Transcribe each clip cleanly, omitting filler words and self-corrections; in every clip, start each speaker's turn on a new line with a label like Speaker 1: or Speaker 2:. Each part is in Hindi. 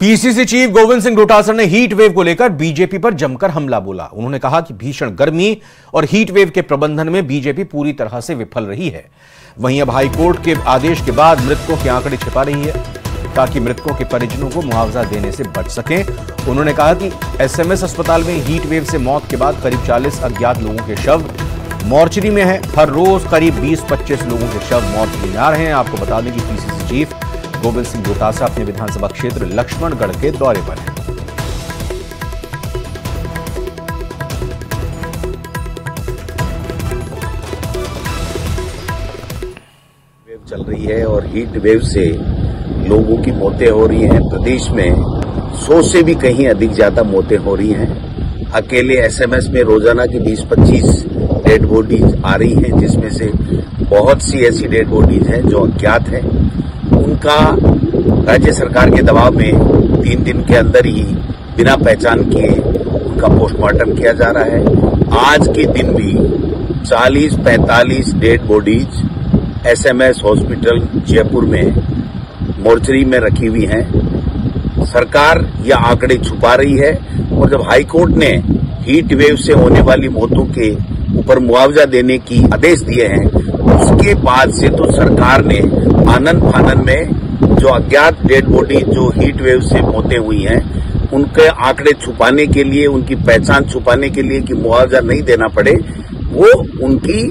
Speaker 1: पीसीसी चीफ गोविंद सिंह डोटासरा ने हीट वेव को लेकर बीजेपी पर जमकर हमला बोला। उन्होंने कहा कि भीषण गर्मी और हीट वेव के प्रबंधन में बीजेपी पूरी तरह से विफल रही है। वहीं अब हाईकोर्ट के आदेश के बाद मृतकों के आंकड़े छिपा रही है ताकि मृतकों के परिजनों को मुआवजा देने से बच सकें। उन्होंने कहा कि एसएमएस अस्पताल में हीट वेव से मौत के बाद करीब 40 अज्ञात लोगों के शव मोर्चरी में है। हर रोज करीब 20-25 लोगों के शव मोर्चरी में आ रहे हैं। आपको बता दें कि पीसीसी चीफ गोविंद सिंह डोटासरा अपने विधानसभा क्षेत्र लक्ष्मणगढ़ के दौरे पर हैं।
Speaker 2: वेव चल रही है और हीट वेव से लोगों की मौतें हो रही हैं। प्रदेश में 100 से भी कहीं अधिक ज्यादा मौतें हो रही हैं। अकेले एसएमएस में रोजाना की 20-25 डेड बॉडीज आ रही हैं, जिसमें से बहुत सी ऐसी डेड बॉडीज हैं जो अज्ञात हैं। उनका राज्य सरकार के दबाव में 3 दिन के अंदर ही बिना पहचान किए उनका पोस्टमार्टम किया जा रहा है। आज के दिन भी 40-45 dead bodies SMS hospital Jaipur में मोर्चरी में रखी हुई हैं। सरकार यह आंकड़े छुपा रही है और जब हाईकोर्ट ने हीट वेव से होने वाली मौतों के ऊपर मुआवजा देने की आदेश दिए हैं, उसके बाद से तो सरकार ने आनन फानन में जो अज्ञात डेड बॉडी जो हीट वेव से मौतें हुई हैं उनके आंकड़े छुपाने के लिए, उनकी पहचान छुपाने के लिए कि मुआवजा नहीं देना पड़े, वो उनकी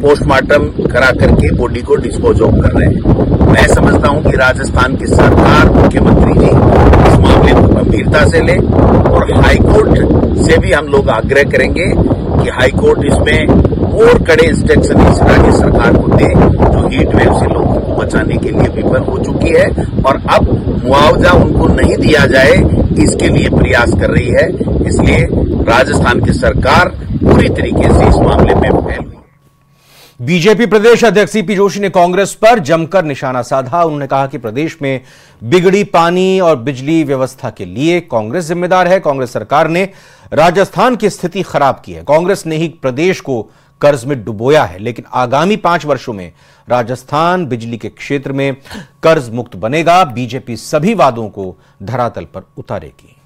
Speaker 2: पोस्टमार्टम करा करके बॉडी को डिस्पोज ऑफ कर रहे हैं। मैं समझता हूं कि राजस्थान की सरकार, मुख्यमंत्री जी इस मामले को गंभीरता से ले और हाईकोर्ट से भी हम लोग आग्रह करेंगे कि हाईकोर्ट इसमें और कड़े इंस्ट्रक्शन इस राज्य सरकार को दे जो हीट वेव से लोगों को बचाने के लिए विफल हो चुकी है और अब मुआवजा उनको नहीं दिया जाए इसके लिए प्रयास कर रही है। इसलिए राजस्थान की सरकार पूरी तरीके से इस मामले में फैल हुई।
Speaker 1: बीजेपी प्रदेश अध्यक्ष सीपी जोशी ने कांग्रेस पर जमकर निशाना साधा। उन्होंने कहा कि प्रदेश में बिगड़ी पानी और बिजली व्यवस्था के लिए कांग्रेस जिम्मेदार है। कांग्रेस सरकार ने राजस्थान की स्थिति खराब की है। कांग्रेस ने ही प्रदेश को कर्ज में डुबोया है, लेकिन आगामी 5 वर्षों में राजस्थान बिजली के क्षेत्र में कर्ज मुक्त बनेगा। बीजेपी सभी वादों को धरातल पर उतारेगी।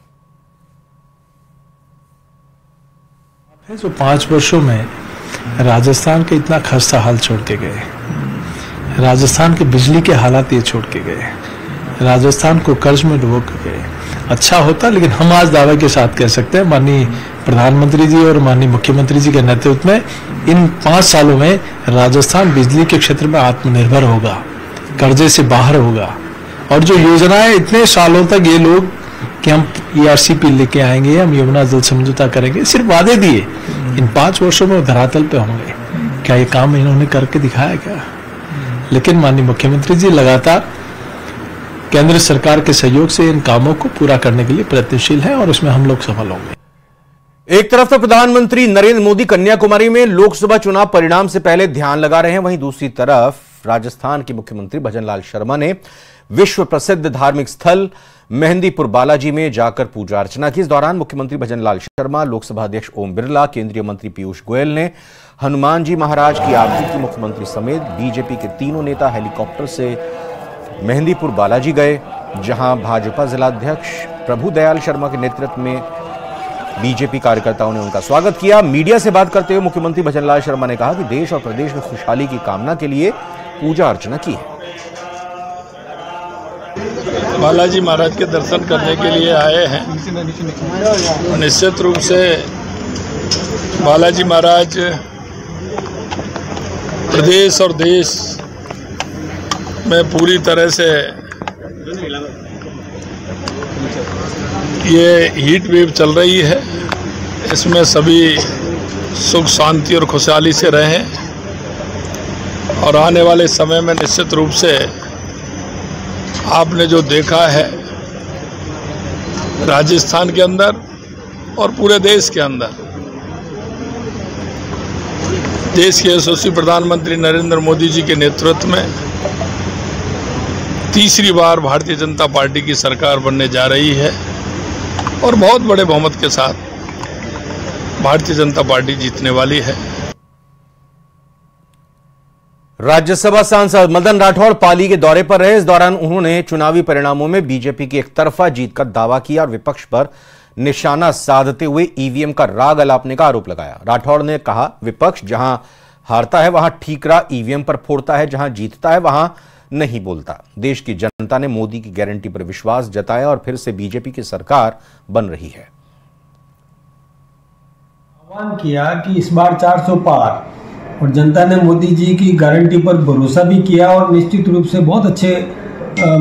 Speaker 3: जो 5 वर्षों में राजस्थान के इतना खस्ता हाल छोड़ के गए, राजस्थान के बिजली के हालात ये छोड़ के गए, राजस्थान को कर्ज में डुबो के गए। अच्छा होता, लेकिन हम आज दावे के साथ कह सकते हैं माननीय प्रधानमंत्री जी और माननीय मुख्यमंत्री जी के नेतृत्व में इन 5 सालों में राजस्थान बिजली के क्षेत्र में आत्मनिर्भर होगा, कर्जे से बाहर होगा। और जो योजनाएं इतने सालों तक ये लोग कि हम ERCP लेके आएंगे, हम यमुना जल समझौता करेंगे, सिर्फ वादे दिए, इन 5 वर्षों में धरातल पे होंगे। क्या ये काम इन्होंने करके दिखाया क्या? लेकिन माननीय मुख्यमंत्री जी लगातार केंद्र सरकार के सहयोग से इन कामों को पूरा करने के लिए प्रयत्नशील हैं और उसमें हम लोग सफल होंगे।
Speaker 1: एक तरफ तो प्रधानमंत्री नरेंद्र मोदी कन्याकुमारी में लोकसभा चुनाव परिणाम से पहले ध्यान लगा रहे हैं, वहीं दूसरी तरफ राजस्थान के मुख्यमंत्री भजनलाल शर्मा ने विश्व प्रसिद्ध धार्मिक स्थल मेहंदीपुर बालाजी में जाकर पूजा अर्चना की। इस दौरान मुख्यमंत्री भजनलाल शर्मा, लोकसभा अध्यक्ष ओम बिरला, केंद्रीय मंत्री पीयूष गोयल ने हनुमान जी महाराज की आरती की। मुख्यमंत्री समेत बीजेपी के तीनों नेता हेलीकॉप्टर से मेहंदीपुर बालाजी गए, जहां भाजपा जिलाध्यक्ष प्रभु दयाल शर्मा के नेतृत्व में बीजेपी कार्यकर्ताओं ने उनका स्वागत किया। मीडिया से बात करते हुए मुख्यमंत्री भजनलाल शर्मा ने कहा कि देश और प्रदेश में खुशहाली की कामना के लिए पूजा अर्चना की है।
Speaker 4: बालाजी महाराज के दर्शन करने के लिए आए हैं। निश्चित रूप से बालाजी महाराज प्रदेश और देश में पूरी तरह से ये हीट वेव चल रही है, इसमें सभी सुख शांति और खुशहाली से रहें और आने वाले समय में निश्चित रूप से आपने जो देखा है राजस्थान के अंदर और पूरे देश के अंदर, देश के यशस्वी प्रधानमंत्री नरेंद्र मोदी जी के नेतृत्व में तीसरी बार भारतीय जनता पार्टी की सरकार बनने जा रही है और बहुत बड़े बहुमत के साथ भारतीय जनता पार्टी जीतने वाली है।
Speaker 1: राज्यसभा सांसद मदन राठौड़ पाली के दौरे पर रहे। इस दौरान उन्होंने चुनावी परिणामों में बीजेपी की एकतरफा जीत का दावा किया और विपक्ष पर निशाना साधते हुए ईवीएम का राग अलापने का आरोप लगाया। राठौड़ ने कहा, विपक्ष जहां हारता है वहां ठीकरा ईवीएम पर फोड़ता है, जहां जीतता है वहां नहीं बोलता। देश की जनता ने मोदी की गारंटी पर विश्वास जताया और फिर से बीजेपी की सरकार बन रही है।
Speaker 5: आह्वान किया कि इस बार 400 पार, और जनता ने मोदी जी की गारंटी पर भरोसा भी किया और निश्चित रूप से बहुत अच्छे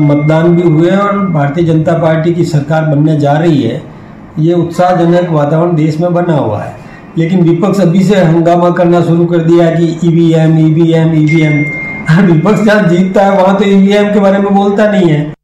Speaker 5: मतदान भी हुए और भारतीय जनता पार्टी की सरकार बनने जा रही है। ये उत्साहजनक वातावरण देश में बना हुआ है। लेकिन विपक्ष अभी से हंगामा करना शुरू कर दिया कि ईवीएम। विपक्ष जहाँ जीतता है वहां तो ईवीएम के बारे में बोलता नहीं है।